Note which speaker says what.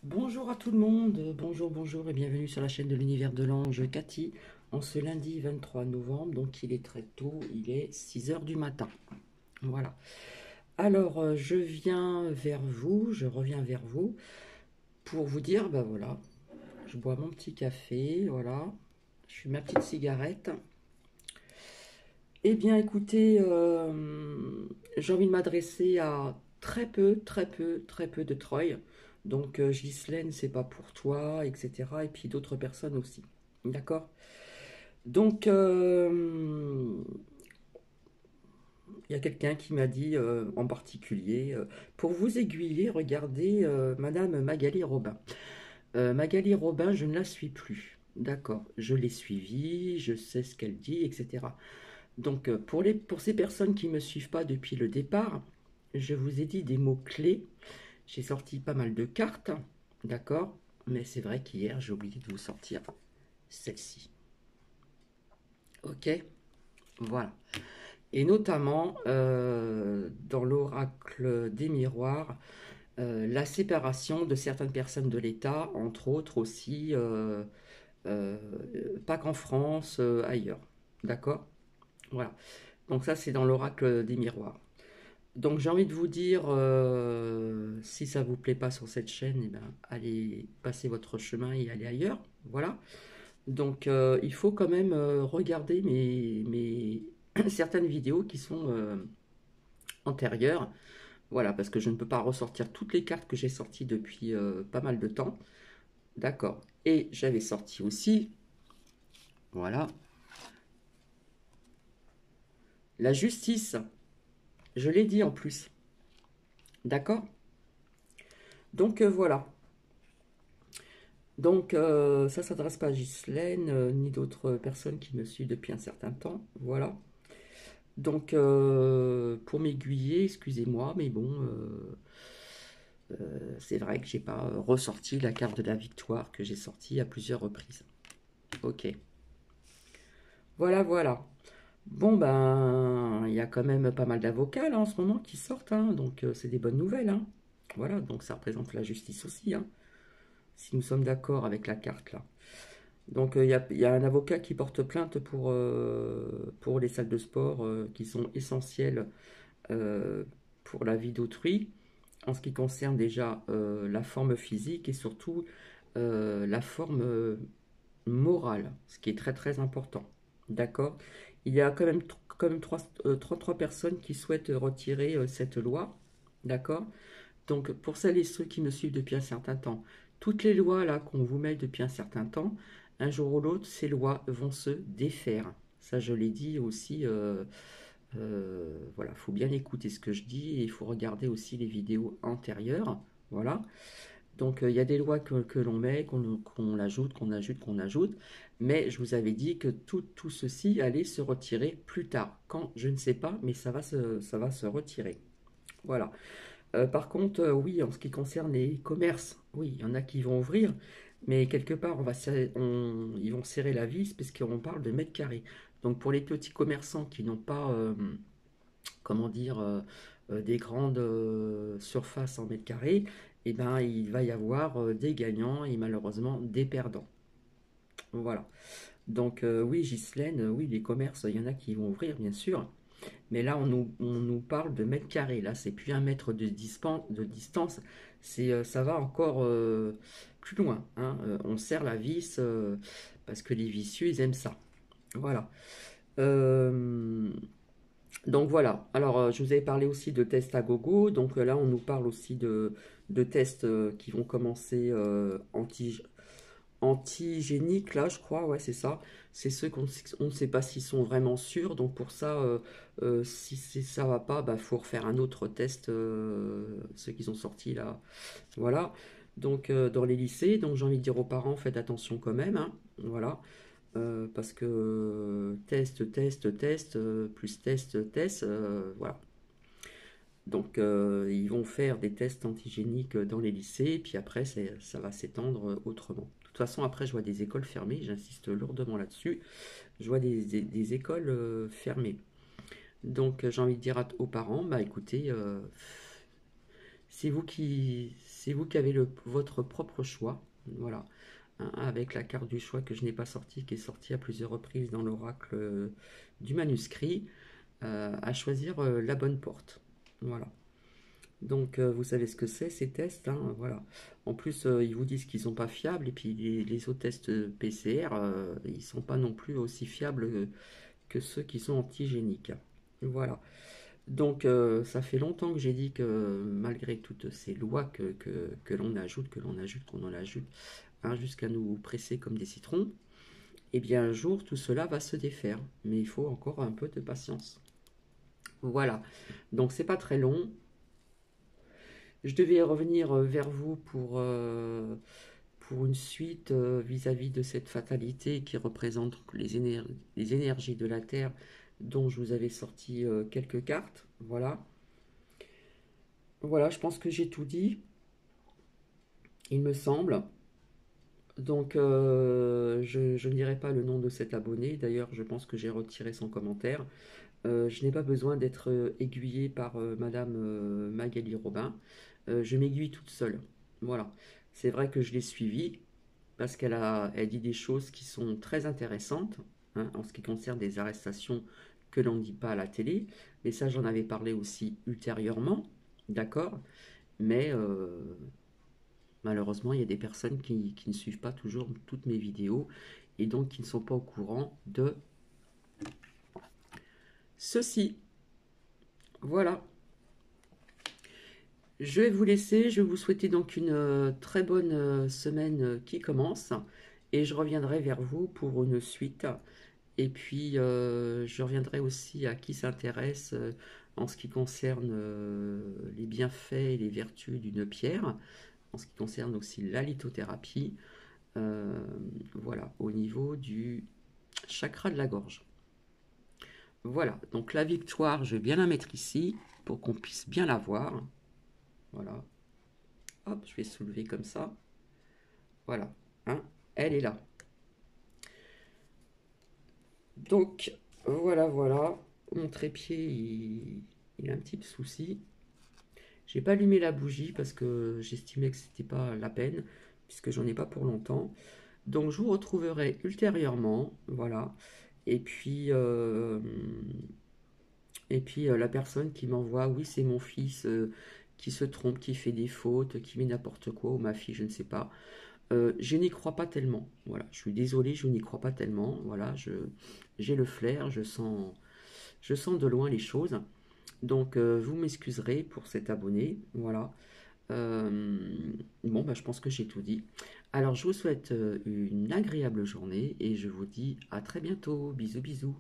Speaker 1: Bonjour à tout le monde, bonjour et bienvenue sur la chaîne de l'univers de l'ange Cathy en ce lundi 23 novembre, donc il est très tôt, il est 6 heures du matin. Voilà. Alors je reviens vers vous pour vous dire, ben voilà, je bois mon petit café, voilà, je fume ma petite cigarette. Eh bien écoutez, j'ai envie de m'adresser à très peu de Troy. Donc Ghislaine, c'est pas pour toi, etc. Et puis d'autres personnes aussi. D'accord? Donc il y a quelqu'un qui m'a dit en particulier, pour vous aiguiller, regardez Madame Magali Robin. Magali Robin, je ne la suis plus. D'accord, je l'ai suivie, je sais ce qu'elle dit, etc. Donc, pour ces personnes qui ne me suivent pas depuis le départ, je vous ai dit des mots-clés. J'ai sorti pas mal de cartes, d'accord? Mais c'est vrai qu'hier, j'ai oublié de vous sortir celle-ci. Ok? Voilà. Et notamment, dans l'oracle des miroirs, la séparation de certaines personnes de l'État, entre autres aussi, euh, pas qu'en France, ailleurs. D'accord? Voilà. Donc ça, c'est dans l'oracle des miroirs. Donc j'ai envie de vous dire, si ça vous plaît pas sur cette chaîne, eh ben, allez passer votre chemin et allez ailleurs. Voilà. Donc il faut quand même regarder certaines vidéos qui sont antérieures. Voilà, parce que je ne peux pas ressortir toutes les cartes que j'ai sorties depuis pas mal de temps. D'accord. Et j'avais sorti aussi, voilà, la justice. Je l'ai dit en plus. D'accord. Donc voilà. Donc, ça ne s'adresse pas à Ghislaine, ni d'autres personnes qui me suivent depuis un certain temps. Voilà. Donc, pour m'aiguiller, excusez-moi, mais bon, c'est vrai que j'ai pas ressorti la carte de la victoire que j'ai sortie à plusieurs reprises. Ok. Voilà, voilà. Bon, ben, il y a quand même pas mal d'avocats là en ce moment qui sortent, hein, donc c'est des bonnes nouvelles, hein. Voilà, donc ça représente la justice aussi, hein, si nous sommes d'accord avec la carte là. Donc il y a un avocat qui porte plainte pour les salles de sport qui sont essentielles euh, pour la vie d'autrui, en ce qui concerne déjà la forme physique et surtout la forme morale, ce qui est très très important. D'accord? Il y a quand même 33 personnes qui souhaitent retirer cette loi. D'accord? Donc pour celles et ceux qui me suivent depuis un certain temps, toutes les lois là qu'on vous met depuis un certain temps, un jour ou l'autre, ces lois vont se défaire. Ça, je l'ai dit aussi. Voilà, il faut bien écouter ce que je dis et il faut regarder aussi les vidéos antérieures. Voilà. Donc il y a des lois que l'on met, qu'on ajoute, qu'on ajoute. Mais je vous avais dit que tout ceci allait se retirer plus tard. Quand, je ne sais pas, mais ça va se retirer. Voilà. Par contre, oui, en ce qui concerne les commerces, oui, il y en a qui vont ouvrir, mais quelque part, ils vont serrer la vis parce qu'on parle de mètres carrés. Donc pour les petits commerçants qui n'ont pas, comment dire, des grandes surfaces en mètres carrés, eh ben, il va y avoir des gagnants et malheureusement des perdants. Voilà. Donc oui, Ghislaine, oui, les commerces, il y en a qui vont ouvrir, bien sûr. Mais là, on nous parle de mètres carrés. Là, c'est plus un mètre de distance. Ça va encore plus loin, hein. On serre la vis parce que les vicieux, ils aiment ça. Voilà. Euh, donc voilà. Alors, je vous avais parlé aussi de tests à gogo. Donc là, on nous parle aussi de tests qui vont commencer antigéniques, là, je crois, ouais, c'est ça. C'est ceux qu'on on ne sait pas s'ils sont vraiment sûrs. Donc pour ça, si ça va pas, bah faut refaire un autre test, ceux qu'ils ont sortis là. Voilà. Donc dans les lycées, donc j'ai envie de dire aux parents, faites attention quand même, hein. Voilà. Parce que test, plus test, voilà. Donc ils vont faire des tests antigéniques dans les lycées, puis après ça va s'étendre autrement. De toute façon, après, je vois des écoles fermées, j'insiste lourdement là-dessus. Je vois des écoles fermées. Donc j'ai envie de dire aux parents, bah écoutez, c'est vous qui avez votre propre choix. Voilà. Hein, avec la carte du choix que je n'ai pas sortie, qui est sortie à plusieurs reprises dans l'oracle du manuscrit, à choisir la bonne porte. Voilà. Donc, vous savez ce que c'est, ces tests, hein, voilà. En plus, ils vous disent qu'ils sont pas fiables, et puis les autres tests PCR, ils sont pas non plus aussi fiables que ceux qui sont antigéniques. Voilà. Donc, ça fait longtemps que j'ai dit que malgré toutes ces lois que l'on ajoute, que l'on ajoute, qu'on en ajoute, hein, jusqu'à nous presser comme des citrons, eh bien un jour tout cela va se défaire. Mais il faut encore un peu de patience. Voilà. Donc, c'est pas très long. Je devais revenir vers vous pour une suite vis-à-vis de cette fatalité qui représente les énergies de la Terre dont je vous avais sorti quelques cartes. Voilà. Voilà, je pense que j'ai tout dit, il me semble. Donc, je ne dirai pas le nom de cet abonné. D'ailleurs, je pense que j'ai retiré son commentaire. Je n'ai pas besoin d'être aiguillée par Madame Magali Robin. Je m'aiguille toute seule. Voilà. C'est vrai que je l'ai suivie parce elle dit des choses qui sont très intéressantes, hein, en ce qui concerne des arrestations que l'on ne dit pas à la télé. Mais ça, j'en avais parlé aussi ultérieurement. D'accord? Mais malheureusement, il y a des personnes qui ne suivent pas toujours toutes mes vidéos et donc qui ne sont pas au courant de ceci. Voilà. Je vais vous laisser. Je vais vous souhaiter donc une très bonne semaine qui commence et je reviendrai vers vous pour une suite. Et puis, je reviendrai aussi à qui s'intéresse en ce qui concerne les bienfaits et les vertus d'une pierre, en ce qui concerne aussi la lithothérapie, voilà, au niveau du chakra de la gorge. Voilà, donc la victoire, je vais bien la mettre ici pour qu'on puisse bien la voir. Voilà, hop, je vais soulever comme ça. Voilà, hein, elle est là. Donc, voilà, voilà. Mon trépied, il a un petit souci. J'ai pas allumé la bougie parce que j'estimais que c'était pas la peine, puisque j'en ai pas pour longtemps. Donc, je vous retrouverai ultérieurement. Voilà. Et puis, la personne qui m'envoie, oui, c'est mon fils qui se trompe, qui fait des fautes, qui met n'importe quoi, ou ma fille, je ne sais pas. Je n'y crois pas tellement. Voilà, je suis désolé, je n'y crois pas tellement. Voilà, j'ai le flair, je sens de loin les choses. Donc, vous m'excuserez pour cet abonné. Voilà. Euh, bon, bah, je pense que j'ai tout dit. Alors, je vous souhaite une agréable journée et je vous dis à très bientôt. Bisous, bisous.